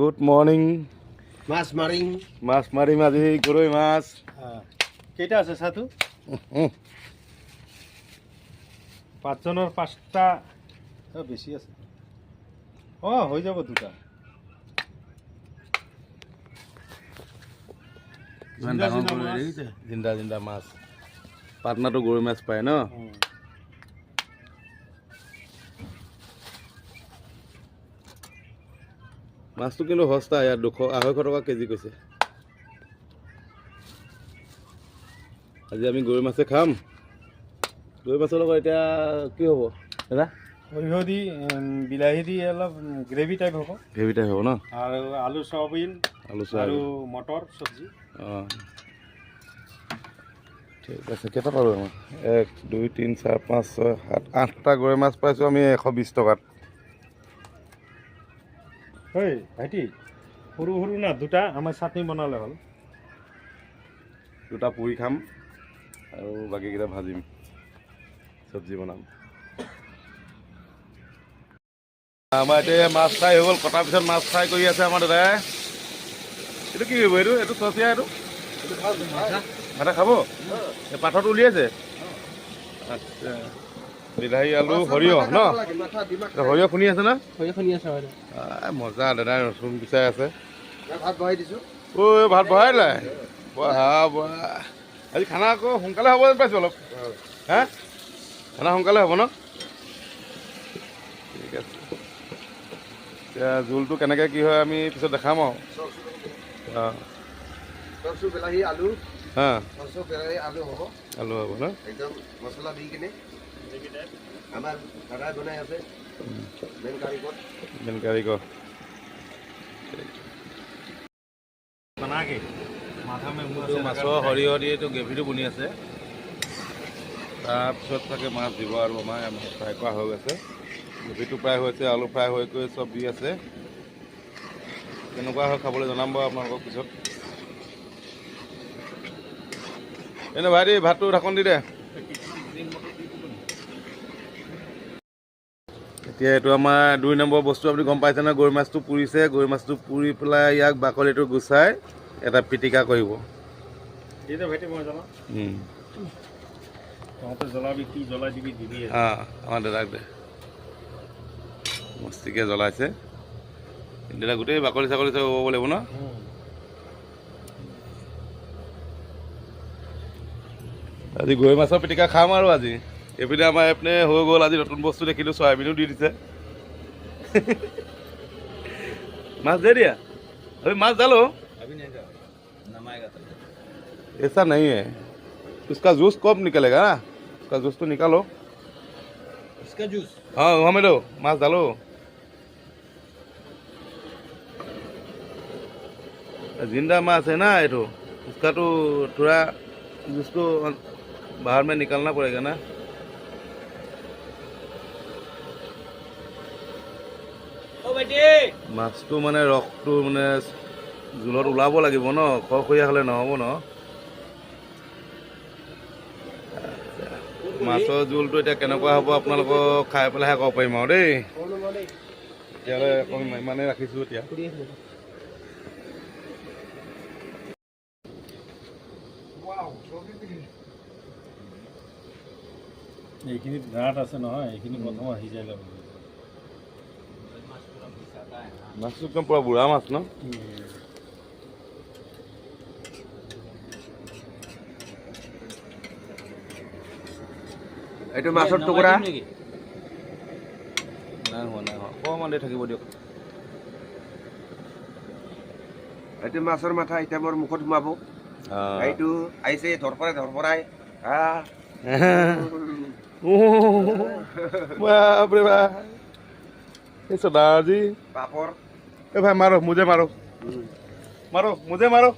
Good morning. মাছ মাৰিম আজি গৰৈ মাছ। কেইটা আছে চাহটো? পাঁচজনৰ পাঁচটা বেছি আছে। হৈ যাব দুটা। জিন্দা জিন্দা মাছ। পাটনাটো গৰৈ মাছ পায় ন? মাছটো কিন্তু সস্তা, ইয়াত 200-250 টকা কেজি কৈছে। আজি আমি গৰৈ মাছে খাম। গৰৈ মাছৰ লগত এতিয়া কি হ'ব দাদা? সৰিয়হ দি বিলাহী দি অলপ গ্ৰেভি টাইপ হ'ব ন? আৰু আলু চয়াবিন আৰু মটৰ চব্জি। ঠিক আছে। কেইটা পালোঁ আমাৰ? 1 2 3 4 5 6 7 8টা গৰৈ মাছ পাইছোঁ আমি 120 টকাত। ভাইটি সৰু সৰু না দুটা, আমাৰ চাটনি বনালে হ'ল। দুটা পুৰি খাম আৰু বাকীকেইটা ভাজিম, চব্জি বনাম। আমাৰ এতিয়া মাছ ফ্ৰাই হৈ গ'ল। কটাৰ পিছত মাছ ফ্ৰাই কৰি আছে আমাৰ দাদাই। এইটো কি কৰিব? এইটো চচিয়া, এইটো ভাতে খাব? এই পাথৰটো উলিয়াইছে? আচ্ছা। বিলাহী আলু সৰিয়হ ন? সৰিয়হ খুন্দি আছে না? মজা। দাদাই ৰচুন পিচাই আছে। ভাত বহাই দিছোঁ। ভাত বহাই নাই? আজি খানা আকৌ সোনকালে হ'ব যেন পাইছোঁ অলপ। খানা সোনকালে হ'ব ন? ঠিক আছে। এতিয়া জোলটো কেনেকৈ কি হয় আমি পিছত দেখাম আৰু। বিলাহী আলু হ'ব। আলু হ'ব ন? একদম মছলা দি কিনে আমাৰ দাদাই বনাই আছে। মেইন কাৰিকৰ। মাছৰ সৰিয়হ দি এইটো গ্ৰেভিটো বনি আছে। তাৰপিছত চাগে মাছ দিব আৰু আমাৰ ফ্ৰাই কৰা হৈ গৈছে। গ্ৰেভিটো ফ্ৰাই হৈছে, আলু ফ্ৰাই হৈ গৈ চব দি আছে। কেনেকুৱা হয় খাবলৈ জনাম বাৰু আপোনালোকক পিছত। এনে ভাইটি ভাতটো ঢাকোন দি দে। এতিয়া এইটো আমাৰ 2 নম্বৰ বস্তু। আপুনি গম পাইছে নহয়, গৰৈ মাছটো পুৰিছে। গৰৈ মাছটো পুৰি পেলাই ইয়াক বাকলিটো গুচাই এটা পিটিকা কৰিব। ভাইটি মই জ্বলাম। তহঁতে জ্বলাবি, কি জ্বলাই দিবি দিবি। আমাৰ দাদাক দে। মস্তিকে জ্বলাইছে। দাদা গোটেই বাকলি চাকলি চব হ'ব লাগিব ন? আজি গৰৈ মাছৰ পিটিকা খাম আৰু আজি। এইপিনে আমাৰ এইপিনে হৈ গ'ল। আজি নতুন বস্তু দেখিলোঁ, চয়াবিনো দি দিছে। মাছ দে দিয়া। अभी माछ डालो। अभी नहीं डाल, नमाएगा तब। ऐसा नहीं है, उसका जूस कब निकलेगा ना? उसका जूस तो निकालो। इसका जूस? हाँ हमें दो, माछ डालो। जिंदा माछ है ना ये तो, उसका तो थोड़ा जूस को बाहर में निकालना पड़ेगा ना। মাছটো মানে ৰসটো মানে জোলত ওলাব লাগিব ন, খৰখৰীয়া হ'লে নহ'ব ন। মাছৰ জোলটো এতিয়া কেনেকুৱা হ'ব আপোনালোকক খাই পেলাইহে ক'ব পাৰিম আৰু দেই। তেতিয়াহ'লে অকণ ইমানেই ৰাখিছোঁ এতিয়া। এইখিনিত গাঁত আছে নহয়, এইখিনি প্ৰথম সিজাই ল'ব। মাছটো একদম পুৰা বুঢ়া মাছ ন? এইটো মাছৰ টুকুৰা নাই হোৱা অকণমান দেৰি থাকিব দিয়ক। এইটো মাছৰ মাথা এতিয়া মোৰ মুখত সোমাব। এইটো আহিছে ধৰপৰাই বাপৰে বাপ, এই চদাজি পাপৰ। এ ভাই মাৰো, মুজে মাৰো, মুজে মাৰো।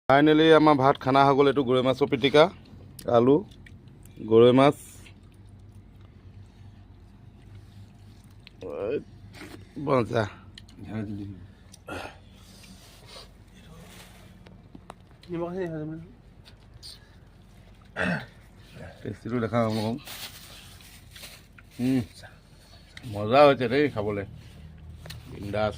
ফাইনেলি আমাৰ ভাত খানা হৈ গ'ল। এইটো গৰৈ মাছৰ পিটিকা, আলু, গৰৈ মাছ, বঞ্চা। টেষ্টিটো দেখাওঁ আপোনালোকক। মজা হৈছে দেই খাবলৈ। বিন্দাছ